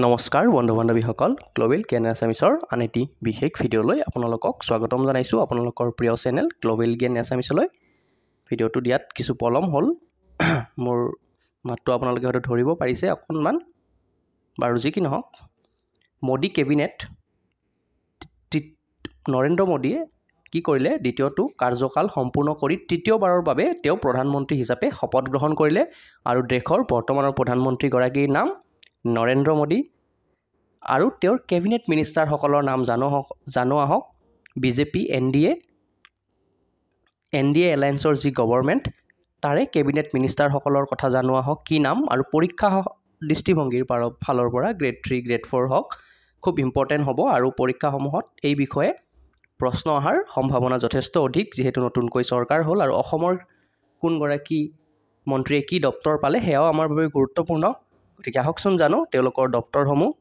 নমস্কাৰ বন্ধু বান্ধৱীসকল গ্লোবেল জ্ঞান এছামিছৰ আন এটি বিশেষ ভিডিঅ'লৈ আপোনালোকক স্বাগতম জনাইছোঁ আপোনালোকৰ প্ৰিয় চেনেল গ্লোবেল জ্ঞান এছামিছলৈ। ভিডিঅ'টো দিয়াত কিছু পলম হ'ল, মোৰ মাতটো আপোনালোকে হয়তো ধৰিব পাৰিছে অকণমান। বাৰু যি কি নহওক, মোদী কেবিনেট নৰেন্দ্ৰ মোদীয়ে কি কৰিলে, দ্বিতীয়টো কাৰ্যকাল সম্পূৰ্ণ কৰি তৃতীয়বাৰৰ বাবে তেওঁ প্ৰধানমন্ত্ৰী হিচাপে শপত গ্ৰহণ কৰিলে আৰু দেশৰ বৰ্তমানৰ প্ৰধানমন্ত্ৰীগৰাকীৰ নাম নৰেন্দ্ৰ মোদী। আৰু তেওঁৰ কেবিনেট মিনিষ্টাৰসকলৰ নাম জানো আহক। বিজেপি এনডিএ এলায়েন্সৰ যি গভৰ্ণমেণ্ট তাৰে কেবিনেট মিনিষ্টাৰসকলৰ কথা জানো আহক, কি নাম আৰু পৰীক্ষা দৃষ্টিভংগীৰ ফালৰ পৰা গ্ৰেড 3 গ্ৰেড 4 হওক, খুব ইম্পৰ্টেণ্ট হ'ব আৰু পৰীক্ষাসমূহত এই বিষয়ে প্ৰশ্ন অহাৰ সম্ভাৱনা যথেষ্ট অধিক, যিহেতু নতুনকৈ চৰকাৰ হ'ল আৰু অসমৰ কোনগৰাকী মন্ত্ৰীয়ে কি দপ্তৰ পালে সেয়াও আমাৰ বাবে গুৰুত্বপূৰ্ণ। গতিকে আহকচোন জানো তেওঁলোকৰ দপ্তৰসমূহ।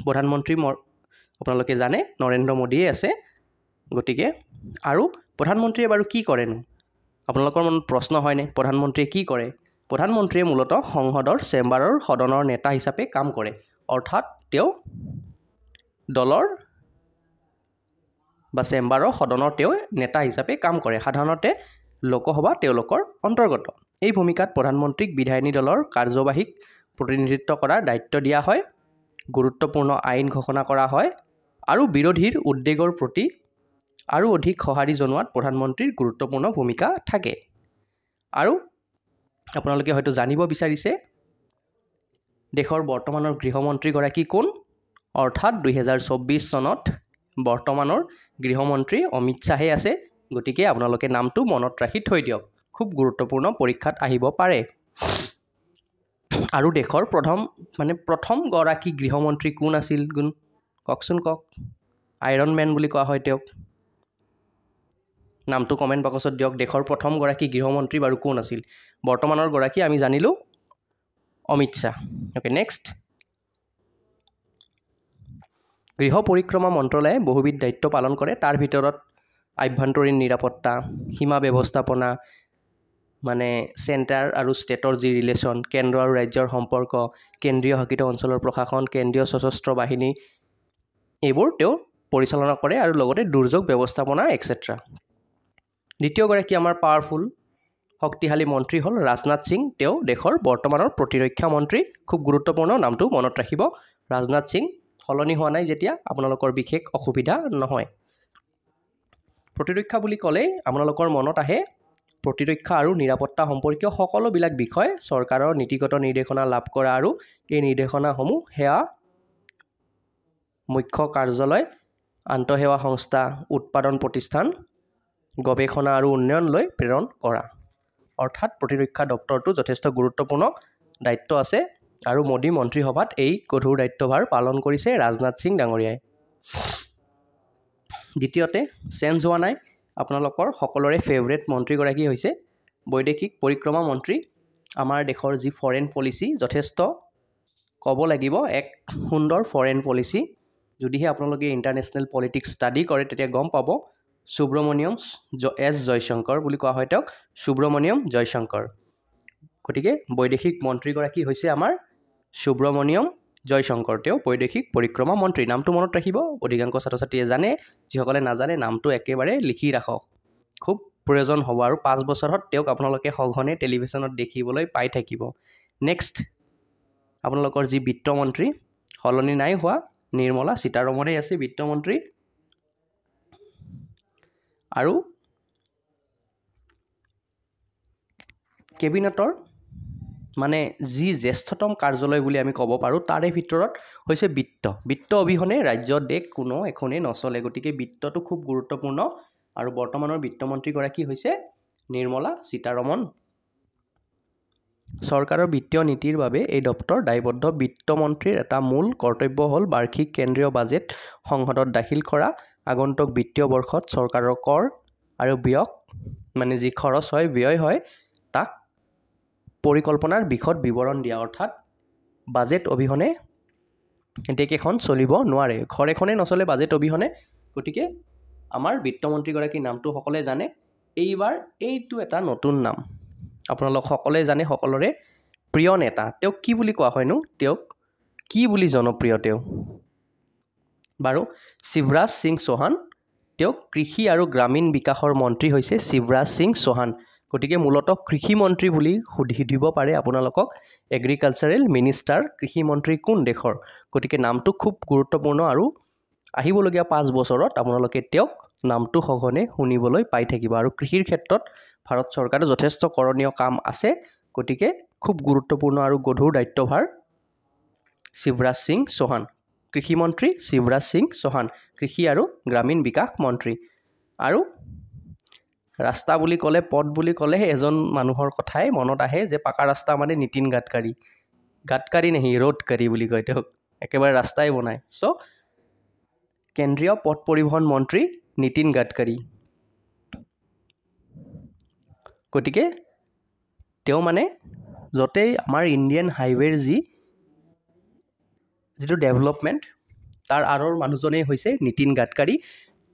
প্ৰধানমন্ত্ৰী আপোনালোকে জানে নৰেন্দ্ৰ মোদীয়ে আছে। গতিকে আৰু প্ৰধানমন্ত্ৰীয়ে বাৰু কি কৰেনো, আপোনালোকৰ মনত প্ৰশ্ন হয়নে প্ৰধানমন্ত্ৰীয়ে কি কৰে? প্ৰধানমন্ত্ৰীয়ে মূলতঃ সংসদৰ চেম্বাৰৰ সদনৰ নেতা হিচাপে কাম কৰে, অৰ্থাৎ তেওঁ দলৰ বা চেম্বাৰৰ সদনৰ তেওঁ নেতা হিচাপে কাম কৰে। সাধাৰণতে লোকসভা তেওঁলোকৰ অন্তৰ্গত। এই ভূমিকাত প্ৰধানমন্ত্ৰীক বিধায়িনী দলৰ কাৰ্যবাহীক প্ৰতিনিধিত্ব কৰাৰ দায়িত্ব দিয়া হয়, গুৰুত্বপূৰ্ণ আইন ঘোষণা কৰা হয় আৰু বিৰোধীৰ উদ্বেগৰ প্ৰতি আৰু অধিক সঁহাৰি জনোৱাত প্ৰধানমন্ত্ৰীৰ গুৰুত্বপূৰ্ণ ভূমিকা থাকে। আৰু আপোনালোকে হয়তো জানিব বিচাৰিছে দেশৰ বৰ্তমানৰ গৃহমন্ত্ৰীগৰাকী কোন, অৰ্থাৎ 2024 চনত বৰ্তমানৰ গৃহমন্ত্ৰী অমিত শ্বাহে আছে। গতিকে আপোনালোকে নামটো মনত ৰাখি থৈ দিয়ক, খুব গুৰুত্বপূৰ্ণ পৰীক্ষাত আহিব পাৰে। আৰু দেশৰ প্ৰথম গৰাকী গৃহমন্ত্ৰী কোন আছিল কওকচোন কওক। আইৰণ মেন বুলি কোৱা হয় তেওঁক। নামটো কমেণ্ট বক্সত দিয়ক। দেশৰ প্ৰথম গৰাকী গৃহমন্ত্ৰী বাৰু কোন আছিল? বৰ্তমানৰ গৰাকী আমি জানিলোঁ অমিত শ্বাহ। Okay, next. গৃহ পৰিক্ৰমা মন্ত্ৰালয়ে বহুবিধ দায়িত্ব পালন কৰে, তাৰ ভিতৰত আভ্যন্তৰীণ নিৰাপত্তা, সীমা ব্যৱস্থাপনা, চেণ্টাৰ আৰু ষ্টেটৰ যি ৰিলেশ্যন, কেন্দ্ৰ আৰু ৰাজ্যৰ সম্পৰ্ক, কেন্দ্ৰীয় শাসিত অঞ্চলৰ প্ৰশাসন, কেন্দ্ৰীয় সশস্ত্ৰ বাহিনী, এইবোৰ তেওঁ পৰিচালনা কৰে আৰু লগতে দুৰ্যোগ ব্যৱস্থাপনা এক্সেট্ৰা। দ্বিতীয়গৰাকী আমাৰ পাৱাৰফুল শক্তিশালী মন্ত্ৰী হ'ল ৰাজনাথ সিং। তেওঁ দেশৰ বৰ্তমানৰ প্ৰতিৰক্ষা মন্ত্ৰী, খুব গুৰুত্বপূৰ্ণ, নামটো মনত ৰাখিব। ৰাজনাথ সিং সলনি হোৱা নাই যেতিয়া আপোনালোকৰ বিশেষ অসুবিধা নহয়। প্ৰতিৰক্ষা বুলি ক'লেই আপোনালোকৰ মনত আহে প্ৰতিৰক্ষা আৰু নিৰাপত্তা সম্পৰ্কীয় সকলোবিলাক বিষয় চৰকাৰৰ নীতিগত নিৰ্দেশনা লাভ কৰা আৰু এই নিৰ্দেশনাসমূহ সেয়া মুখ্য কাৰ্যালয়, আন্তঃসেৱা সংস্থা, উৎপাদন প্ৰতিষ্ঠান, গৱেষণা আৰু উন্নয়নলৈ প্ৰেৰণ কৰা। অৰ্থাৎ প্ৰতিৰক্ষা দপ্তৰটো যথেষ্ট গুৰুত্বপূৰ্ণ দায়িত্ব আছে আৰু মোদী মন্ত্ৰীসভাত এই গধুৰ দায়িত্বভাৰ পালন কৰিছে ৰাজনাথ সিং ডাঙৰীয়াই। দ্বিতীয়তে, চেঞ্জ হোৱা নাই, আপোনালোকৰ সকলোৰে ফেভৰেট মন্ত্ৰীগৰাকী হৈছে বৈদেশিক পৰিক্ৰমা মন্ত্ৰী। আমাৰ দেশৰ যি ফৰেন পলিচি, যথেষ্ট ক'ব লাগিব এক সুন্দৰ ফৰেন পলিচি। যদিহে আপোনালোকে ইণ্টাৰনেশ্যনেল পলিটিক্স ষ্টাডি কৰে তেতিয়া গম পাব। সুব্ৰমণিয়ম এছ জয়শংকৰ বুলি কোৱা হয় তেওঁক, সুব্ৰমণিয়ম জয়শংকৰ। গতিকে বৈদেশিক মন্ত্ৰীগৰাকী হৈছে আমাৰ সুব্ৰমণিয়ম জয়শংকৰ, তেওঁ বৈদেশিক পৰিক্ৰমা মন্ত্ৰী। নামটো মনত ৰাখিব, অধিকাংশ ছাত্ৰ ছাত্ৰীয়ে জানে, যিসকলে নাজানে নামটো একেবাৰে লিখি ৰাখক, খুব প্ৰয়োজন হ'ব। আৰু 5 বছৰত তেওঁক আপোনালোকে সঘনে টেলিভিশ্যনত দেখিবলৈ পাই থাকিব। নেক্সট, আপোনালোকৰ যি বিত্তমন্ত্ৰী সলনি নাই হোৱা, নিৰ্মলা সীতাৰমণেই আছে বিত্তমন্ত্ৰী। আৰু কেবিনেটৰ যি জ্যেষ্ঠতম কাৰ্যালয় বুলি আমি ক'ব পাৰোঁ, তাৰে ভিতৰত হৈছে বিত্ত অবিহনে ৰাজ্য দেশ কোনো এখনেই নচলে। গতিকে বিত্তটো খুব গুৰুত্বপূৰ্ণ আৰু বৰ্তমানৰ বিত্তমন্ত্ৰীগৰাকী হৈছে নিৰ্মলা সীতাৰমণ। চৰকাৰৰ বিত্তীয় নীতিৰ বাবে এই দপ্তৰ দায়বদ্ধ। বিত্তমন্ত্ৰীৰ এটা মূল কৰ্তব্য হ'ল বাৰ্ষিক কেন্দ্ৰীয় বাজেট সংসদত দাখিল কৰা, আগন্তুক বিত্তীয় বৰ্ষত চৰকাৰৰ কৰ আৰু ব্যয় যি খৰচ হয়, ব্যয় হয়, তাক পৰিকল্পনাৰ বিশদ বিৱৰণ দিয়া। অৰ্থাৎ বাজেট অবিহনে দেশ এখন চলিব নোৱাৰে, ঘৰ এখনেই নচলে বাজেট অবিহনে। গতিকে আমাৰ বিত্তমন্ত্ৰীগৰাকীৰ নামটো সকলোৱে জানে। এইবাৰ এইটো এটা নতুন নাম, আপোনালোক সকলোৱে জানে, সকলোৰে প্ৰিয় নেতা। তেওঁক কি বুলি কোৱা হয়নো? তেওঁক কি বুলি জনপ্ৰিয় তেওঁ বাৰু শিৱৰাজ সিং চৌহান তেওঁ কৃষি আৰু গ্ৰামীণ বিকাশৰ মন্ত্ৰী হৈছে শিৱৰাজ সিং চৌহান গতিকে মূলতঃ কৃষি মন্ত্ৰী বুলি সুধিব পাৰে আপোনালোকক এগ্ৰিকালচাৰেল মিনিষ্টাৰ কৃষি মন্ত্ৰী কোন দেশৰ গতিকে নামটো খুব গুৰুত্বপূৰ্ণ আৰু আহিবলগীয়া 5 বছৰত আপোনালোকে তেওঁক নামটো সঘনে শুনিবলৈ পাই থাকিব আৰু কৃষিৰ ক্ষেত্ৰত ভাৰত চৰকাৰে যথেষ্ট কৰণীয় কাম আছে গতিকে খুব গুৰুত্বপূৰ্ণ আৰু গধুৰ দায়িত্বভাৰ শিৱৰাজ সিং চৌহান কৃষি মন্ত্ৰী শিৱৰাজ সিং চৌহান কৃষি আৰু গ্ৰামীণ বিকাশ মন্ত্ৰী আৰু ৰাস্তা বুলি ক'লে পথ বুলি ক'লে এজন মানুহৰ কথাই মনত আহে যে পাকা ৰাস্তা মানে নীতিন গাডকাৰী নেহি ৰোডকাৰী বুলি কয় তেওঁক একেবাৰে ৰাস্তাই বনায় চ' কেন্দ্ৰীয় পথ পৰিবহণ মন্ত্ৰী নীতিন গাডকাৰী গতিকে তেওঁ মানে য'তেই আমাৰ ইণ্ডিয়ান হাইৱেৰ যিটো ডেভেলপমেণ্ট তাৰ আঁৰৰ মানুহজনেই হৈছে নীতিন গাডকাৰী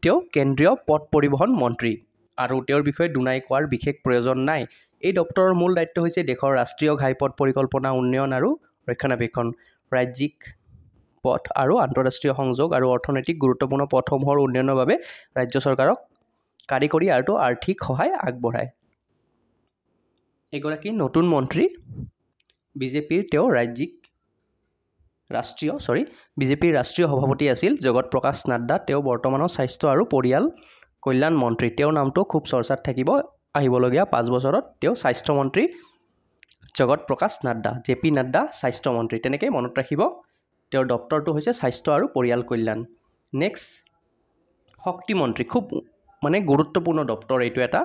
তেওঁ কেন্দ্ৰীয় পথ পৰিবহণ মন্ত্ৰী আৰু তেওঁৰ বিষয়ে দুনাই কোৱাৰ বিশেষ প্ৰয়োজন নাই এই দপ্তৰৰ মূল দায়িত্ব হৈছে দেশৰ ৰাষ্ট্ৰীয় ঘাইপথ পৰিকল্পনা উন্নয়ন আৰু ৰক্ষণাবেক্ষণ ৰাজ্যিক পথ আৰু আন্তঃৰাষ্ট্ৰীয় সংযোগ আৰু অৰ্থনৈতিক গুৰুত্বপূৰ্ণ পথসমূহৰ উন্নয়নৰ বাবে ৰাজ্য চৰকাৰক কাৰিকৰী আৰু আৰ্থিক সহায় আগবঢ়ায় এগৰাকী নতুন মন্ত্ৰী বিজেপিৰ তেওঁ বিজেপিৰ ৰাষ্ট্ৰীয় সভাপতি আছিল জগত প্ৰকাশ নাড্ডা তেওঁ বৰ্তমানৰ স্বাস্থ্য আৰু পৰিয়াল কল্যাণ মন্ত্ৰী তেওঁৰ নামটো খুব চৰ্চাত থাকিব আহিবলগীয়া 5 বছৰত তেওঁ স্বাস্থ্যমন্ত্ৰী জগত প্ৰকাশ নাড্ডা জে পি নাড্ডা স্বাস্থ্যমন্ত্ৰী তেনেকৈ মনত ৰাখিব তেওঁৰ দপ্তৰটো হৈছে স্বাস্থ্য আৰু পৰিয়াল কল্যাণ নেক্সট শক্তিমন্ত্ৰী খুব মানে গুৰুত্বপূৰ্ণ দপ্তৰ এইটো এটা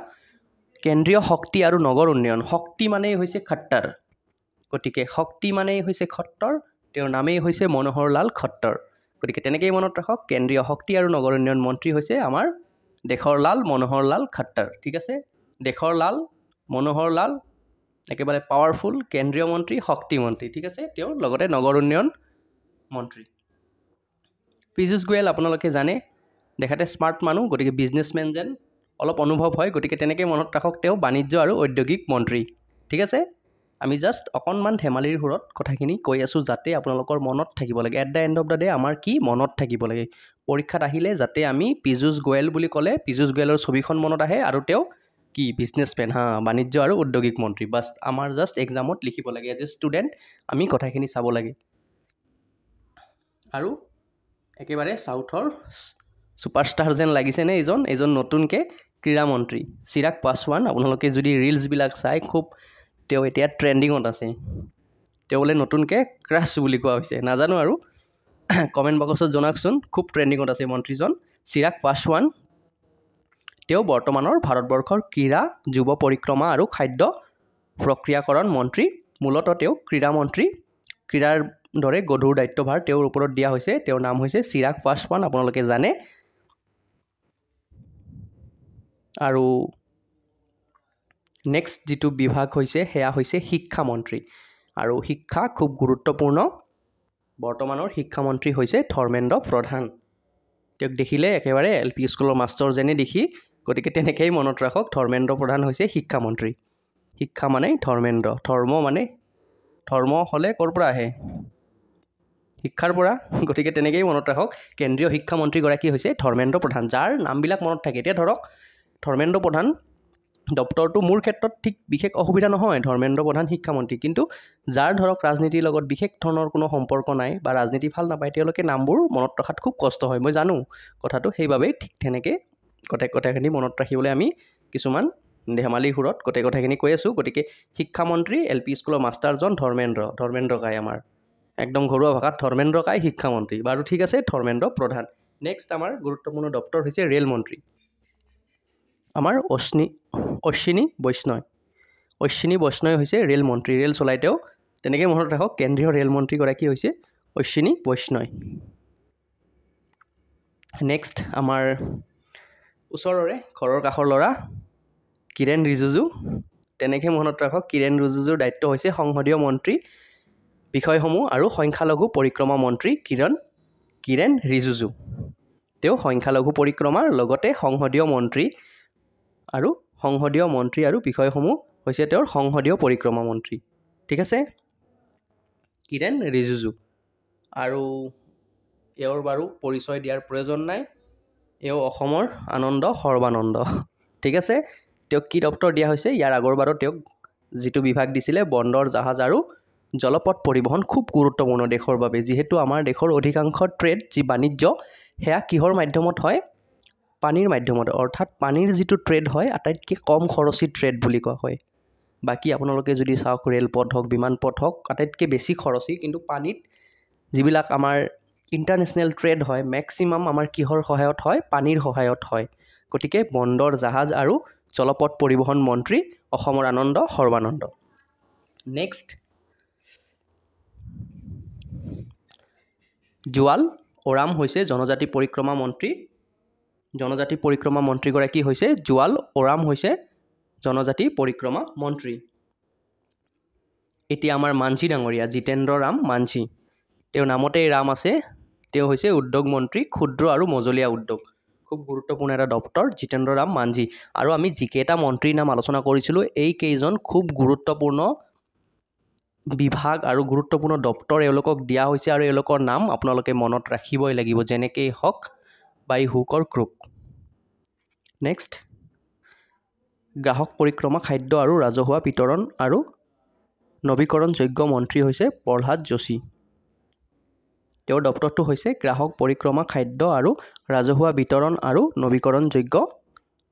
কেন্দ্ৰীয় শক্তি আৰু নগৰ উন্নয়ন শক্তি মানেই হৈছে খট্টাৰ গতিকে শক্তি মানেই হৈছে খট্টৰ তেওঁৰ নামেই হৈছে মনোহৰ লাল খট্টৰ গতিকে তেনেকৈয়ে মনত ৰাখক কেন্দ্ৰীয় শক্তি আৰু নগৰ উন্নয়ন মন্ত্ৰী হৈছে আমাৰ দেশৰ লাল মনোহৰ লাল খট্টৰ ঠিক আছে দেশৰ লাল মনোহৰ লাল একেবাৰে পাৱাৰফুল কেন্দ্ৰীয় মন্ত্ৰী শক্তি মন্ত্ৰী ঠিক আছে তেওঁৰ লগতে নগৰ উন্নয়ন মন্ত্ৰী পীযুষ গোৱেল আপোনালোকে জানে দেখাতে স্মাৰ্ট মানুহ গতিকে বিজনেছমেন যেন অলপ অনুভৱ হয় গতিকে তেনেকৈ মনত ৰাখক তেওঁ বাণিজ্য আৰু ঔদ্যোগিক মন্ত্ৰী ঠিক আছে আমি জাষ্ট অকণমান ধেমালিৰ সুৰত কথাখিনি কৈ আছোঁ যাতে আপোনালোকৰ মনত থাকিব লাগে at the and of the day আমাৰ কি মনত থাকিব লাগে পৰীক্ষাত আহিলে যাতে আমি পীযুষ গোৱেল বুলি ক'লে পীযুষ গোৱেলৰ ছবিখন মনত আহে আৰু তেওঁ কি বিজনেছমেন বাণিজ্য আৰু ঔদ্যোগিক মন্ত্ৰী বাছ আমাৰ জাষ্ট এক্সামত লিখিব লাগে এজ এ ষ্টুডেণ্ট আমি কথাখিনি চাব লাগে আৰু একেবাৰে চাউথৰ ছুপাৰষ্টাৰ যেন লাগিছেনে এইজন নতুনকৈ ক্ৰীড়া মন্ত্ৰী চিৰাগ পাছৱান আপোনালোকে যদি ৰিলছবিলাক চাই খুব তেওঁ এতিয়া ট্ৰেণ্ডিঙত আছে তেওঁ বোলে নতুনকৈ ক্ৰাছ বুলি কোৱা হৈছে নাজানো আৰু কমেণ্ট বক্সত জনাওকচোন খুব ট্ৰেণ্ডিঙত আছে মন্ত্ৰীজন চিৰাগ পাছৱান তেওঁ বৰ্তমানৰ ভাৰতবৰ্ষৰ ক্ৰীড়া যুৱ পৰিক্ৰমা আৰু খাদ্য প্ৰক্ৰিয়াকৰণ মন্ত্ৰী মূলতঃ তেওঁ ক্ৰীড়া মন্ত্ৰী ক্ৰীড়াৰ দৰে গধুৰ দায়িত্বভাৰ তেওঁৰ ওপৰত দিয়া হৈছে তেওঁৰ নাম হৈছে চিৰাগ পাছৱান আপোনালোকে জানে আৰু নেক্সট যিটো বিভাগ হৈছে সেয়া হৈছে শিক্ষামন্ত্ৰী আৰু শিক্ষা খুব গুৰুত্বপূৰ্ণ বৰ্তমানৰ শিক্ষামন্ত্ৰী হৈছে ধৰ্মেন্দ্ৰ প্ৰধান তেওঁক দেখিলে একেবাৰে এল পি স্কুলৰ মাষ্টৰ যেনে দেখি গতিকে তেনেকৈয়ে মনত ৰাখক ধৰ্মেন্দ্ৰ প্ৰধান হৈছে শিক্ষামন্ত্ৰী শিক্ষা মানে ধৰ্মেন্দ্ৰ ধৰ্ম হ'লে ক'ৰ পৰা আহে শিক্ষাৰ পৰা গতিকে তেনেকৈয়ে মনত ৰাখক কেন্দ্ৰীয় শিক্ষামন্ত্ৰীগৰাকী হৈছে ধৰ্মেন্দ্ৰ প্ৰধান যাৰ নামবিলাক মনত থাকে এতিয়া ধৰক ধৰ্মেন্দ্ৰ প্ৰধান দপ্তৰটো মোৰ ক্ষেত্ৰত ঠিক বিশেষ অসুবিধা নহয় ধৰ্মেন্দ্ৰ প্ৰধান শিক্ষামন্ত্ৰী কিন্তু যাৰ ধৰক ৰাজনীতিৰ লগত বিশেষ ধৰণৰ কোনো সম্পৰ্ক নাই বা ৰাজনীতি ভাল নাপায় তেওঁলোকে নামবোৰ মনত ৰখাত খুব কষ্ট হয় মই জানো কথাটো সেইবাবেই ঠিক তেনেকৈ কথাখিনি মনত ৰাখিবলৈ আমি কিছুমান ধেমালি সুৰত কথাখিনি কৈ আছোঁ গতিকে শিক্ষামন্ত্ৰী এল পি স্কুলৰ মাষ্টাৰজন ধৰ্মেন্দ্ৰ কাই আমাৰ একদম ঘৰুৱা ভাষাত ধৰ্মেন্দ্ৰ কাই শিক্ষামন্ত্ৰী বাৰু ঠিক আছে ধৰ্মেন্দ্ৰ প্ৰধান নেক্সট আমাৰ গুৰুত্বপূৰ্ণ দপ্তৰ হৈছে ৰেল মন্ত্ৰী আমাৰ অশ্বিনী বৈষ্ণয় হৈছে ৰেল মন্ত্ৰী ৰেল চলাই তেওঁ তেনেকৈ মনত ৰাখক কেন্দ্ৰীয় ৰেল মন্ত্ৰীগৰাকী হৈছে অশ্বিনী বৈষ্ণয় নেক্সট আমাৰ ওচৰৰে ঘৰৰ কাষৰ ল'ৰা কিৰেণ ৰিজিজু তেনেকৈ মনত ৰাখক কিৰেণ ৰিজিজুৰ দায়িত্ব হৈছে সংসদীয় মন্ত্ৰী বিষয়সমূহ আৰু সংখ্যালঘু পৰিক্ৰমা মন্ত্ৰী কিৰেণ ৰিজিজু তেওঁ সংখ্যালঘু পৰিক্ৰমাৰ লগতে সংসদীয় মন্ত্ৰী আৰু বিষয়সমূহ হৈছে তেওঁৰ সংসদীয় পৰিক্ৰমা মন্ত্ৰী ঠিক আছে কিৰেণ ৰিজিজু আৰু এওঁৰ বাৰু পৰিচয় দিয়াৰ প্ৰয়োজন নাই, এওঁ অসমৰ আনন্দ সৰ্বানন্দ। ঠিক আছে, তেওঁক কি দপ্তৰ দিয়া হৈছে? ইয়াৰ আগৰবাৰো তেওঁক যিটো বিভাগ দিছিলে বন্দৰ জাহাজ আৰু জলপথ পৰিবহণ, খুব গুৰুত্বপূৰ্ণ দেশৰ বাবে, যিহেতু আমাৰ দেশৰ অধিকাংশ ট্ৰেড যি বাণিজ্য সেয়া কিহৰ মাধ্যমত হয়? পানীৰ মাধ্যমত, অৰ্থাৎ পানীৰ যিটো ট্ৰেড হয় আটাইতকৈ কম খৰচী ট্ৰেড বুলি কোৱা হয়। বাকী আপোনালোকে যদি চাওক ৰেলপথ হওক, বিমান পথ হওক, আটাইতকৈ বেছি খৰচী, কিন্তু পানীত যিবিলাক আমাৰ ইণ্টাৰনেশ্যনেল ট্ৰেড হয় মেক্সিমাম আমাৰ কিহৰ সহায়ত হয়? পানীৰ সহায়ত হয়। গতিকে বন্দৰ জাহাজ আৰু জলপথ পৰিবহণ মন্ত্ৰী অসমৰ আনন্দ সৰ্বানন্দ। নেক্সট, জুৱাল ওৰাম হৈছে জনজাতি পৰিক্ৰমা মন্ত্ৰী। জনজাতি পৰিক্ৰমা মন্ত্ৰীগৰাকী হৈছে জুৱাল ওৰাম হৈছে জনজাতি পৰিক্ৰমা মন্ত্ৰী। এতিয়া আমাৰ মাঞ্ঝী ডাঙৰীয়া জিতেন্দ্ৰ ৰাম মাঞ্ঝী, তেওঁৰ নামতেই ৰাম আছে। তেওঁ হৈছে উদ্যোগ মন্ত্ৰী, ক্ষুদ্ৰ আৰু মজলীয়া উদ্যোগ, খুব গুৰুত্বপূৰ্ণ এটা দপ্তৰ, জিতেন্দ্ৰ ৰাম মাঞ্ঝী। আৰু আমি যিকেইটা মন্ত্ৰীৰ নাম আলোচনা কৰিছিলোঁ এইকেইজন খুব গুৰুত্বপূৰ্ণ বিভাগ আৰু গুৰুত্বপূৰ্ণ দপ্তৰ এওঁলোকক দিয়া হৈছে, আৰু এওঁলোকৰ নাম আপোনালোকে মনত ৰাখিবই লাগিব, যেনেকেই হওক বাই হুক অৰ ক্ৰুক। নেক্সট, গ্ৰাহক পৰিক্ৰমা, খাদ্য আৰু ৰাজহুৱা বিতৰণ আৰু নৱীকৰণযোগ্য মন্ত্ৰী হৈছে প্ৰহ্লাদ যোশী। তেওঁৰ দপ্তৰটো হৈছে গ্ৰাহক পৰিক্ৰমা, খাদ্য আৰু ৰাজহুৱা বিতৰণ আৰু নৱীকৰণযোগ্য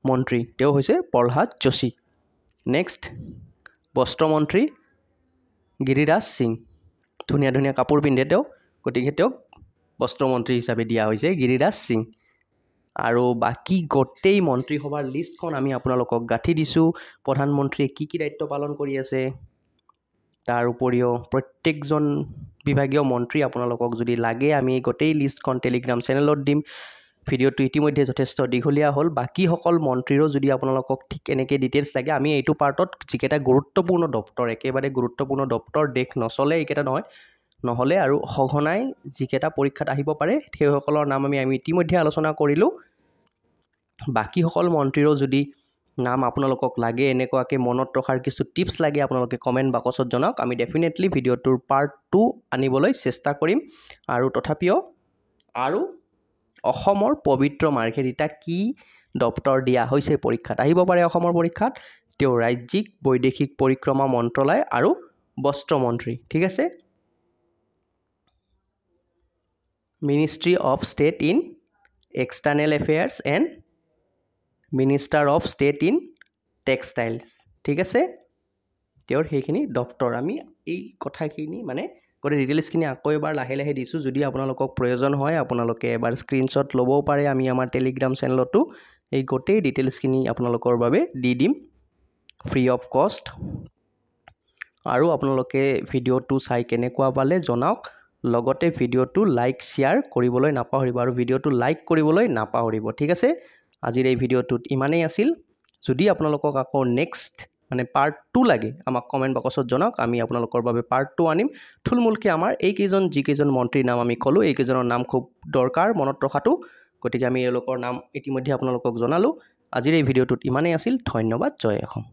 মন্ত্ৰী, তেওঁ হৈছে প্ৰহ্লাদ যোশী। নেক্সট, বস্ত্ৰমন্ত্ৰী গিৰিৰাজ সিং, ধুনীয়া ধুনীয়া কাপোৰ পিন্ধে তেওঁ, গতিকে তেওঁক বস্ত্ৰমন্ত্ৰী হিচাপে দিয়া হৈছে গিৰিৰাজ সিং। আৰু বাকী গোটেই মন্ত্ৰীসভাৰ লিষ্টখন আমি আপোনালোকক গাঁঠি দিছোঁ, প্ৰধানমন্ত্ৰীয়ে কি কি দায়িত্ব পালন কৰি আছে। তাৰ উপৰিও প্ৰত্যেকজন বিভাগীয় মন্ত্ৰী আপোনালোকক যদি লাগে আমি এই গোটেই লিষ্টখন টেলিগ্ৰাম চেনেলত দিম। ভিডিঅ'টো ইতিমধ্যে যথেষ্ট দীঘলীয়া হ'ল, বাকীসকল মন্ত্ৰীৰো যদি আপোনালোকক ঠিক এনেকৈ ডিটেইলছ লাগে, আমি এইটো পাৰ্টত যিকেইটা গুৰুত্বপূৰ্ণ দপ্তৰ, একেবাৰে গুৰুত্বপূৰ্ণ দপ্তৰ, দেশ নচলে এইকেইটা নহয়, নহ'লে আৰু সঘনাই যিকেইটা পৰীক্ষাত আহিব পাৰে সেইসকলৰ নাম আমি ইতিমধ্যে আলোচনা কৰিলোঁ। বাকীসকল মন্ত্ৰীৰো যদি নাম আপোনালোকক লাগে, এনেকুৱাকৈ মনত ৰখাৰ কিছু টিপছ লাগে, আপোনালোকে কমেণ্ট বাকচত জনাওক, আমি ডেফিনেটলি ভিডিঅ'টোৰ পাৰ্ট 2 আনিবলৈ চেষ্টা কৰিম। আৰু তথাপিও আৰু অসমৰ পবিত্ৰ মাৰ্ঘেৰিটা কি দপ্তৰ দিয়া হৈছে পৰীক্ষাত আহিব পাৰে অসমৰ পৰীক্ষাত? তেওঁ ৰাজ্যিক বৈদেশিক পৰিক্ৰমা মন্ত্ৰালয় আৰু বস্ত্ৰমন্ত্ৰী। ঠিক আছে, ministry of state in external affairs and minister of state in textiles. ঠিক আছে, তেওঁৰ সেইখিনি দপ্তৰ। আমি এই কথাখিনি মানে গোটেই ডিটেইলছখিনি আকৌ এবাৰ লাহে লাহে দিছোঁ, যদি আপোনালোকক প্ৰয়োজন হয় আপোনালোকে এবাৰ স্ক্ৰীনশ্বট ল'বও পাৰে, আমি আমাৰ টেলিগ্ৰাম চেনেলতো এই গোটেই ডিটেইলছখিনি আপোনালোকৰ বাবে দি দিম ফ্ৰী অফ কষ্ট। আৰু আপোনালোকে ভিডিঅ'টো চাই কেনেকুৱা পালে জনাওক, লগতে ভিডিঅ'টো লাইক শ্বেয়াৰ কৰিবলৈ নাপাহৰিব, আৰু ভিডিঅ'টো লাইক কৰিবলৈ নাপাহৰিব। ঠিক আছে, আজিৰ এই ভিডিঅ'টোত ইমানেই আছিল। যদি আপোনালোকক আকৌ নেক্সট মানে পাৰ্ট 2 লাগে আমাক কমেণ্ট বক্সত জনাওক, আমি আপোনালোকৰ বাবে পাৰ্ট 2 আনিম। থুলমূলকৈ আমাৰ এইকেইজন যিকেইজন মন্ত্ৰীৰ নাম আমি ক'লোঁ এইকেইজনৰ নাম খুব দৰকাৰ মনত ৰখাটো, গতিকে আমি এওঁলোকৰ নাম ইতিমধ্যে আপোনালোকক জনালোঁ। আজিৰ এই ভিডিঅ'টোত ইমানেই আছিল, ধন্যবাদ, জয় অসম।